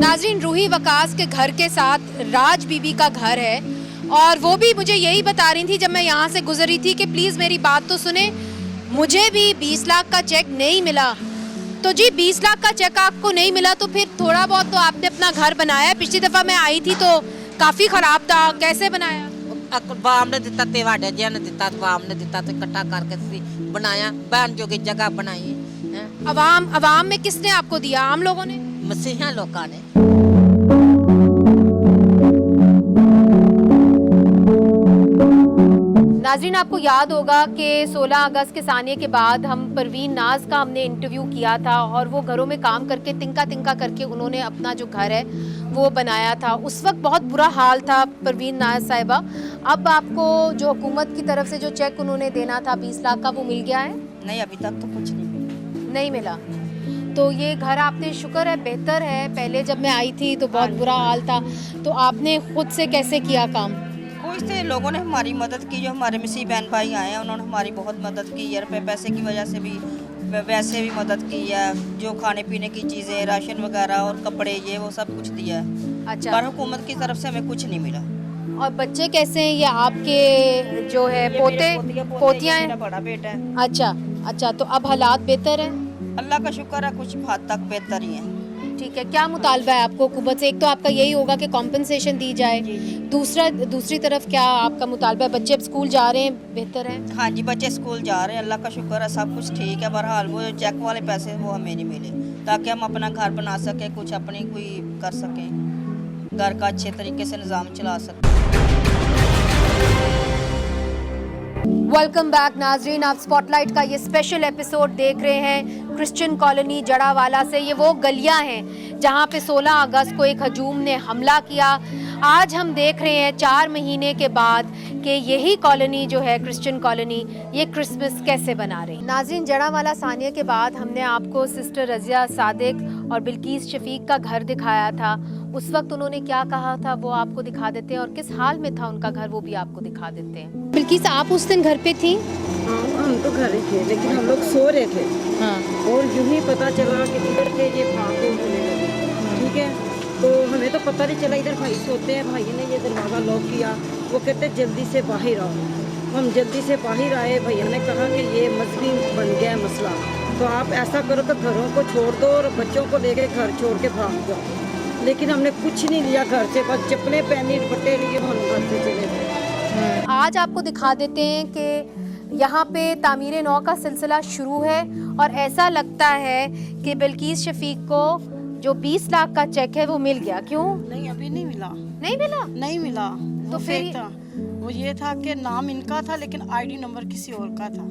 नाज़रीन, रूही वकास के घर के साथ राज बीबी का घर है और वो भी मुझे यही बता रही थी जब मैं यहाँ से गुजरी थी कि प्लीज़ मेरी बात तो सुने, मुझे भी 20 लाख का चेक नहीं मिला। तो जी 20 लाख का चेक आपको नहीं मिला तो फिर थोड़ा बहुत तो आपने अपना घर बनाया। पिछली दफ़ा मैं आई थी तो काफ़ी ख़राब था, कैसे बनाया? अवाम ने दिता ते वाडे जिया ने दिता अवाम ने दिता तो इकट्ठा करके सी बनाया, बहन जोगी जगह बनाई है। अवाम में किसने आपको दिया? आम लोगों ने? मसीहा लोगों ने। नाज़रीन, आपको याद होगा कि 16 अगस्त के सानिये के बाद हम परवीन नाज का हमने इंटरव्यू किया था और वो घरों में काम करके तिनका तिनका करके उन्होंने अपना जो घर है वो बनाया था। उस वक्त बहुत बुरा हाल था परवीन नाज साहिबा। अब आपको जो हुकूमत की तरफ से जो चेक उन्होंने देना था 20 लाख का, वो मिल गया है? नहीं, अभी तक तो कुछ नहीं मिला। तो ये घर आपने, शुक्र है बेहतर है, पहले जब मैं आई थी तो बहुत बुरा हाल था। तो आपने खुद से कैसे किया काम? कुछ से लोगों ने हमारी मदद की, जो हमारे मसीह बहन भाई आए हैं उन्होंने हमारी बहुत मदद की है। पैसे की वजह से भी, वैसे भी मदद की है। जो खाने पीने की चीज़ें, राशन वगैरह और कपड़े, ये वो सब कुछ दिया है। अच्छा। पर हुकूमत की तरफ से हमें कुछ नहीं मिला। और बच्चे कैसे हैं? ये आपके जो है पोतियाँ हैं? बड़ा बेटा है। अच्छा, तो अब हालात बेहतर हैं? अल्लाह का शुक्र है, कुछ हद तक बेहतर ही है। ठीक है, क्या मुतालबा है आपको हुकूमत से? एक तो आपका यही होगा कि कॉम्पनसेशन दी जाए, दूसरी तरफ क्या आपका मुतालबा है? बच्चे अब स्कूल जा रहे हैं, बेहतर है? हाँ जी, बच्चे स्कूल जा रहे हैं, अल्लाह का शुक्र है, सब कुछ ठीक है। बहरहाल वो चेक वाले पैसे वो हमें नहीं मिले ताकि हम अपना घर बना सकें, कुछ अपनी कोई कर सकें, घर का अच्छे तरीके से निज़ाम चला सकें। वेलकम बैक नाजरीन, आप स्पॉटलाइट का ये स्पेशल एपिसोड देख रहे हैं क्रिश्चियन कॉलोनी जड़ावाला से। ये वो गलियां हैं जहां पे 16 अगस्त को एक हजूम ने हमला किया। आज हम देख रहे हैं 4 महीने के बाद कि यही कॉलोनी जो है क्रिश्चियन कॉलोनी, ये क्रिसमस कैसे बना रही। नाजरीन, जड़ावाला सानिया के बाद हमने आपको सिस्टर रज़िया सादिक और बिल्किस शफीक का घर दिखाया था। उस वक्त उन्होंने क्या कहा था वो आपको दिखा देते हैं और किस हाल में था उनका घर वो भी आपको दिखा देते हैं। बिल्किस, आप उस दिन घर पे थी? हाँ, हम तो घर ही थे लेकिन हम लोग सो रहे थे। हाँ। और यूं ही पता चला कि इधर से ये भागे होने लगे। ठीक है, तो हमें तो पता नहीं चला, इधर भाई सोते हैं, भाई ने ये दरवाज़ा लॉक किया। वो कहते जल्दी से बाहर आओ। हम जल्दी से बाहर आए। भैया ने कहा कि ये मजहबी बन गया है मसला, तो आप ऐसा करो तो घरों को छोड़ दो और बच्चों को लेके घर छोड़ के भाग जाओ। लेकिन हमने कुछ नहीं लिया घर से, बस चप्पलें पहनी, दुपट्टे लिए, हम घर से चले गए। आज आपको दिखा देते हैं कि यहाँ पे तामीर नौ का सिलसिला शुरू है और ऐसा लगता है कि बिल्किस शफीक को जो 20 लाख का चेक है वो मिल गया। क्यों? नहीं, अभी नहीं मिला। नहीं मिला? नहीं मिला। तो फिर था, वो ये था कि नाम इनका था लेकिन आईडी नंबर किसी और का था,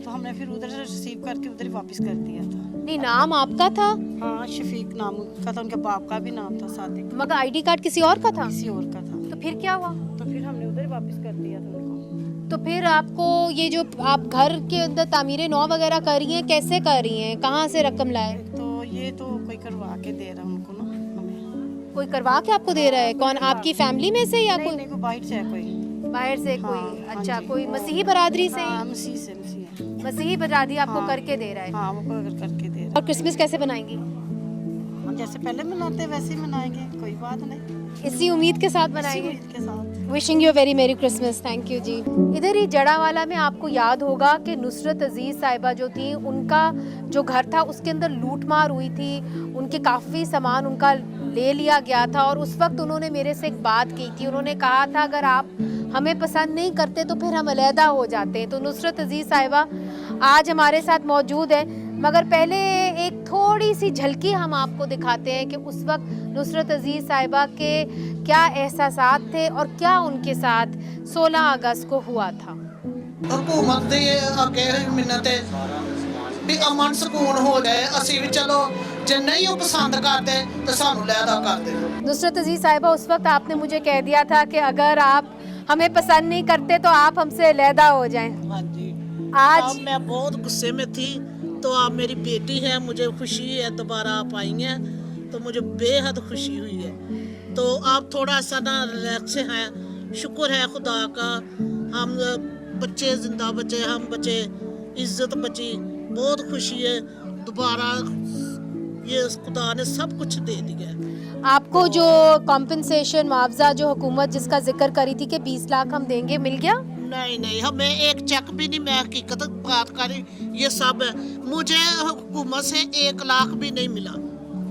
तो हमने फिर उधर से रिसीव करके उधर ही वापस कर दिया था। नहीं, नाम आपका था? हाँ, शफीक नाम का था, उनके बाप का भी नाम था सादिक, मगर आईडी कार्ड किसी और का था? किसी और का था। तो फिर क्या हुआ? तो फिर हमने उधर ही वापस कर दिया था उनको। तो फिर आपको ये जो आप घर के अंदर तामीर नौ वगैरह कर रही हैं, कैसे कर रही हैं? कहाँ से रकम लाए? तो ये तो कोई करवा के दे रहा उनको ना, हमें। कोई करवा के आपको दे रहा है? कौन, आपकी फैमिली में से या कोई नहीं, कोई बाहर से है, कोई बाहर से? हाँ, कोई हाँ अच्छा, जी। कोई मसीही बरादरी से? हाँ, मसीह से, मसीह है। मसीही बरादरी आपको हाँ। करके दे रहा है। हाँ, वो करके दे रहा और क्रिसमस कैसे बनाएंगी? है। जैसे पहले मनाते हैं वैसे ही मनाएंगे, कोई बात नहीं, इसी उम्मीद के साथ इसी बनाएंगे। उम्मीद के साथ। Wishing you very merry Christmas. Thank you जी। इधर ही जड़ावाला में आपको याद होगा कि नुसरत अजीज साहिबा जो थी, उनका जो घर था उसके अंदर लूटमार हुई थी, उनके काफ़ी सामान उनका ले लिया गया था और उस वक्त उन्होंने मेरे से एक बात की थी। उन्होंने कहा था अगर आप हमें पसंद नहीं करते तो फिर हम अलहदा हो जाते हैं। तो नुसरत अजीज साहिबा आज हमारे साथ मौजूद है, मगर पहले एक थोड़ी सी झलकी हम आपको दिखाते हैं कि उस वक्त नुसरत अजीज साहिबा के क्या एहसासात थे और क्या उनके साथ 16 अगस्त को हुआ था। हुकूमत दी अगे मिन्नत भी अमन सुकून हो जाए, असी भी चलो जे नहीं वो पसंद करते तो सानू लैदा कर दे। नुसरत अजीज साहिबा, उस वक्त आपने मुझे कह दिया था कि अगर आप हमें पसंद नहीं करते तो आप हमसे अलहदा हो जाएं। हाँ जी, आज मैं बहुत गुस्से में थी, तो आप मेरी बेटी है, मुझे खुशी है दोबारा आप आई हैं, तो मुझे बेहद खुशी हुई है। तो आप थोड़ा सा ना रिलैक्स हैं, शुक्र है खुदा का, हम बच्चे जिंदा बचे, हम बचे, इज्जत बची, बहुत खुशी है। दोबारा ये खुदा ने सब कुछ दे दिया है। आपको जो कॉम्पनसेशन मुआवजा जो हुकूमत जिसका जिक्र करी थी कि 20 लाख हम देंगे, मिल गया? नहीं, हमें एक चेक भी नहीं, मैं हकीकत बात करी ये सब है। मुझे हुकूमत से 1 लाख भी नहीं मिला,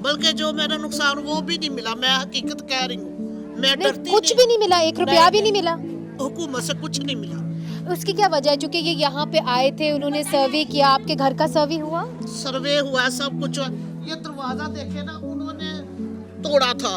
बल्कि जो मेरा नुकसान वो भी नहीं मिला। मैं हकीकत कह रही हूँ, मैं नहीं, डरती कुछ भी नहीं मिला, 1 रुपया भी नहीं मिला। हुकूमत से कुछ नहीं मिला। उसकी क्या वजह है? क्योंकि ये यहाँ पे आए थे, उन्होंने सर्वे किया, आपके घर का सर्वे हुआ? सर्वे हुआ, सब कुछ हुआ। ये दरवाजा देखे ना, उन्होंने तोड़ा था।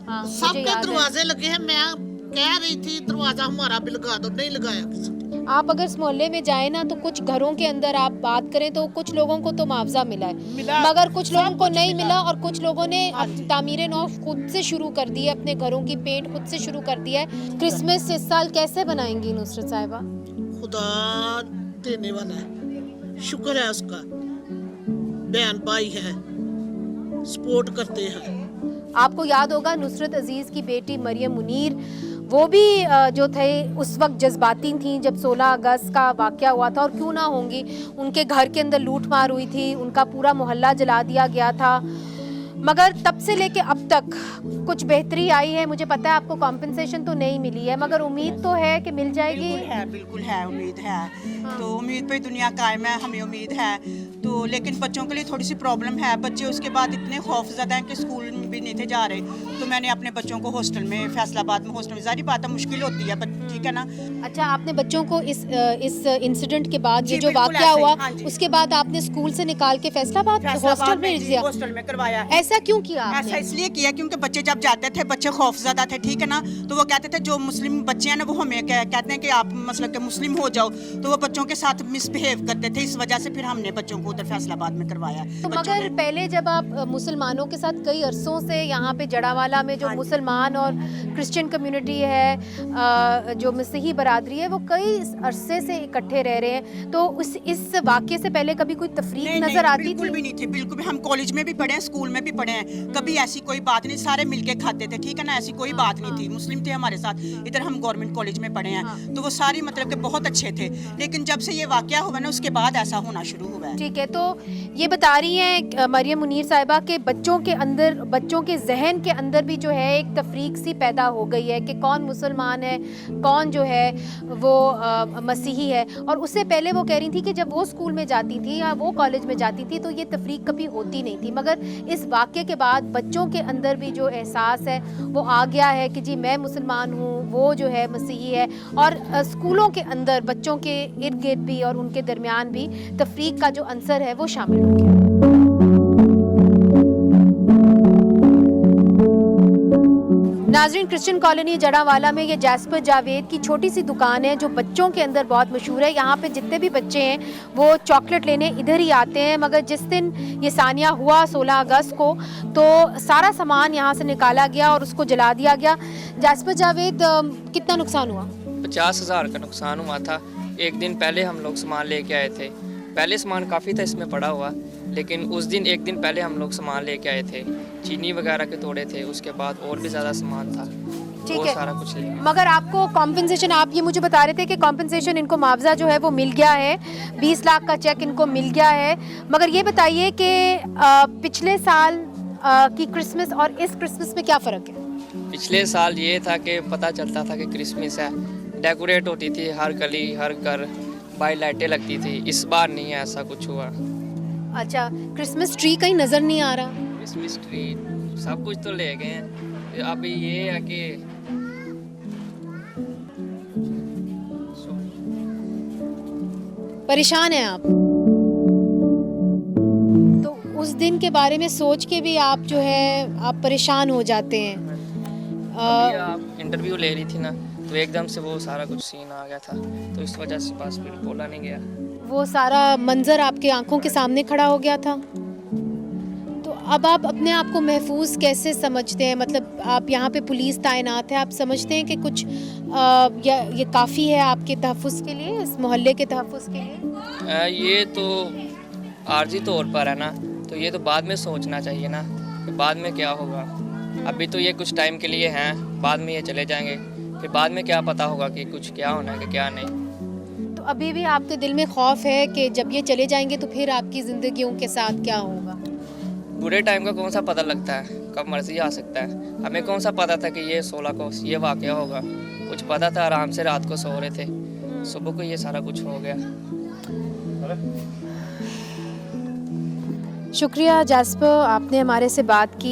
हाँ, मुझे सबके याद है। दरवाजे लगे हैं। मैं कह रही थी दरवाजा हमारा भी लगा दो, नहीं लगाया किसी ने। आप अगर इस मोहल्ले में जाए ना तो कुछ घरों के अंदर आप बात करें तो कुछ लोगों को तो मुआवजा मिला है, मिला, मगर कुछ सब लोगों को कुछ नहीं मिला। मिला और कुछ लोगों ने हाँ अब जी। तामीर नौ खुद से शुरू कर दी है, अपने घरों की पेंट खुद से शुरू कर दिया है। क्रिसमस इस साल कैसे बनाएंगी नुसरत साहिबा? खुदा देने वाला है, शुक्र है उसका। बहन भाई है, सपोर्ट करते हैं। आपको याद होगा नुसरत अजीज़ की बेटी मरियम मुनीर, वो भी जो थे उस वक्त जज्बाती थी जब 16 अगस्त का वाक़या हुआ था, और क्यों ना होंगी। उनके घर के अंदर लूट मार हुई थी, उनका पूरा मोहल्ला जला दिया गया था, मगर तब से लेके अब तक कुछ बेहतरी आई है। मुझे पता है आपको कॉम्पनसेशन तो नहीं मिली है, मगर उम्मीद तो है कि मिल जाएगी। बिल्कुल है, उम्मीद है। तो उम्मीद पे दुनिया कायम है, हमें उम्मीद है। तो लेकिन बच्चों के लिए थोड़ी सी प्रॉब्लम है। बच्चे उसके बाद इतने खौफज़दा हैं कि स्कूल में भी नहीं थे जा रहे, तो मैंने अपने बच्चों को हॉस्टल में, फैसलाबाद में हॉस्टल में, जारी बात है मुश्किल होती है, ठीक है ना। अच्छा, आपने बच्चों को इस इंसिडेंट के बाद, ये जी, जो बिल्कुल वाक़या ऐसे ही, हुआ, हाँ जी। उसके बाद आपने स्कूल से निकाल के फैसलाबाद हॉस्टल फैसलाबाद में में भेज दिया? हॉस्टल में करवाया है। ऐसा क्यों किया ऐसा आपने? इसलिए किया क्योंकि बच्चे जब जाते थे, बच्चे खौफज़दा थे, ठीक है ना। तो वो कहते थे जो मुस्लिम बच्चे हैं ना, वो हमें कहते हैं कि आप मतलब के मुस्लिम हो जाओ, तो वो बच्चों के साथ मिसबिहेव करते थे। इस वजह से फिर हमने बच्चों को उधर फैसलाबाद में करवाया। तो बच्चों मगर ने- पहले जब आप मुसलमानों के साथ कई अरसों से यहाँ पे जड़ावाला में जो हाँ जी। मुसलमान और क्रिश्चियन कम्युनिटी है, जो मसीही बरादरी है, वो कई अरसे से इकट्ठे रह रहे हैं, तो इस वाक़ये से पहले कभी कोई तफरीक नहीं, नजर आती बिल्कुल थी? भी नहीं थी, बिल्कुल भी। हम कॉलेज में भी पढ़े हैं, स्कूल में भी पढ़े हैं, कभी ऐसी कोई बात नहीं, सारे मिलके खाते थे, ठीक है ना। ऐसी कोई बात नहीं थी। मुस्लिम थे हमारे साथ, इधर हम गवर्नमेंट कॉलेज में पढ़े हैं, तो वो सारी मतलब के बहुत अच्छे थे। लेकिन जब से ये वाकया हुआ ना, उसके बाद ऐसा होना शुरू हुआ है। ठीक है, तो ये बता रही हैं मरियम मुनीर साहिबा के बच्चों के अंदर, बच्चों के जहन के अंदर भी जो है एक तफरीक सी पैदा हो गई है कि कौन मुसलमान है, कौन जो है वो मसीही है। और उससे पहले वो कह रही थी कि जब वो स्कूल में जाती थी या वो कॉलेज में जाती थी तो ये तफरीक कभी होती नहीं थी, मगर इस वाक़ये के बाद बच्चों के अंदर भी जो एहसास है वो आ गया है कि जी मैं मुसलमान हूँ, वो जो है मसीही है। और स्कूलों के अंदर बच्चों के इर्द गिर्द भी और उनके दरमियान भी तफरीक का जो अंसर है वो शामिल हो गया। नाज़रीन, क्रिश्चियन कॉलोनी जड़ावाला में ये जैस्पर जावेद की छोटी सी दुकान है जो बच्चों के अंदर बहुत मशहूर है। यहाँ पे जितने भी बच्चे हैं वो चॉकलेट लेने इधर ही आते हैं, मगर जिस दिन ये सानिया हुआ 16 अगस्त को, तो सारा सामान यहाँ से निकाला गया और उसको जला दिया गया। जैस्पर जावेद, कितना नुकसान हुआ? 50,000 का नुकसान हुआ था। एक दिन पहले हम लोग सामान लेके आए थे, पहले सामान काफ़ी था इसमें पड़ा हुआ, लेकिन उस दिन एक दिन पहले हम लोग सामान लेके आए थे, चीनी वगैरह के तोड़े थे, उसके बाद और भी ज़्यादा सामान था, ठीक वो है। सारा कुछ ले। मगर आपको कॉम्पनसेशन, आप ये मुझे बता रहे थे कि कॉम्पनसेशन इनको मुआवजा जो है वो मिल गया है, 20 लाख का चेक इनको मिल गया है। मगर ये बताइए कि पिछले साल की क्रिसमस और इस क्रिसमस में क्या फ़र्क है? पिछले साल ये था कि पता चलता था कि क्रिसमस है, डेकोरेट होती थी हर गली हर घर, बाई लाइटें लगती थी। इस बार नहीं है ऐसा कुछ हुआ। अच्छा, क्रिसमस ट्री कहीं नज़र नहीं आ रहा? क्रिसमस ट्री सब कुछ तो ले गए हैं, अभी ये है कि परेशान हैं आप? तो उस दिन के बारे में सोच के भी आप जो है आप परेशान हो जाते हैं। अभी आप इंटरव्यू ले रही थी ना, तो एकदम से वो सारा कुछ सीन आ गया था, तो इस वजह से पास फिर बोला नहीं गया। वो सारा मंजर आपके आंखों के सामने खड़ा हो गया था, तो अब आप अपने आप को महफूज कैसे समझते हैं? मतलब आप यहाँ पे पुलिस तैनात है, आप समझते हैं कि कुछ ये काफ़ी है आपके तहफ़्फ़ुज़ के लिए, इस मोहल्ले के तहफ़्फ़ुज़ के लिए? ये तो आर्जी तौर पर है ना, तो ये तो बाद में सोचना चाहिए ना कि बाद में क्या होगा। अभी तो ये कुछ टाइम के लिए हैं, बाद में ये चले जाएंगे, फिर बाद में क्या पता होगा कि कुछ क्या होना है कि क्या नहीं। तो अभी भी आपके दिल में खौफ है कि जब ये चले जाएंगे तो फिर आपकी ज़िंदगियों के साथ क्या होगा? बुरे टाइम का कौन सा पता लगता है, कब मर्जी आ सकता है। हमें कौन सा पता था कि ये 16 को ये वाक़या होगा, कुछ पता था, आराम से रात को सो रहे थे, सुबह को ये सारा कुछ हो गया। शुक्रिया जैस्पर, आपने हमारे से बात की।